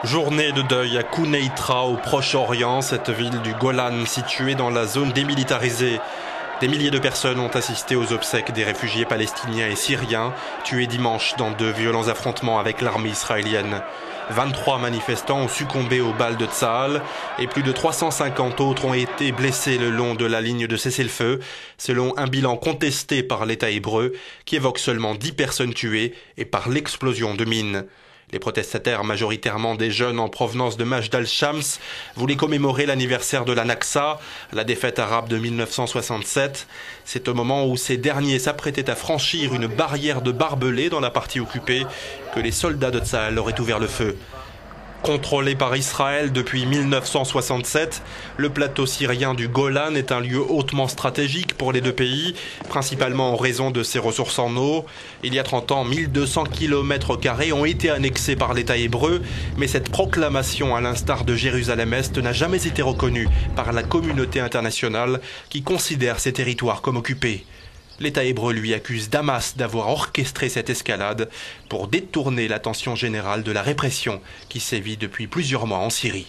Journée de deuil à Quneitra au Proche-Orient, cette ville du Golan située dans la zone démilitarisée. Des milliers de personnes ont assisté aux obsèques des réfugiés palestiniens et syriens tués dimanche dans de violents affrontements avec l'armée israélienne. 23 manifestants ont succombé aux balles de Tsahal et plus de 350 autres ont été blessés le long de la ligne de cessez-le-feu, selon un bilan contesté par l'État hébreu qui évoque seulement 10 personnes tuées et par l'explosion de mines. Les protestataires, majoritairement des jeunes en provenance de Majd al-Shams, voulaient commémorer l'anniversaire de la Naksa, la défaite arabe de 1967. C'est au moment où ces derniers s'apprêtaient à franchir une barrière de barbelés dans la partie occupée que les soldats de Tsahal auraient ouvert le feu. Contrôlé par Israël depuis 1967, le plateau syrien du Golan est un lieu hautement stratégique pour les deux pays, principalement en raison de ses ressources en eau. Il y a 30 ans, 1200 km² ont été annexés par l'État hébreu, mais cette proclamation, à l'instar de Jérusalem-Est, n'a jamais été reconnue par la communauté internationale qui considère ces territoires comme occupés. L'État hébreu lui accuse Damas d'avoir orchestré cette escalade pour détourner l'attention générale de la répression qui sévit depuis plusieurs mois en Syrie.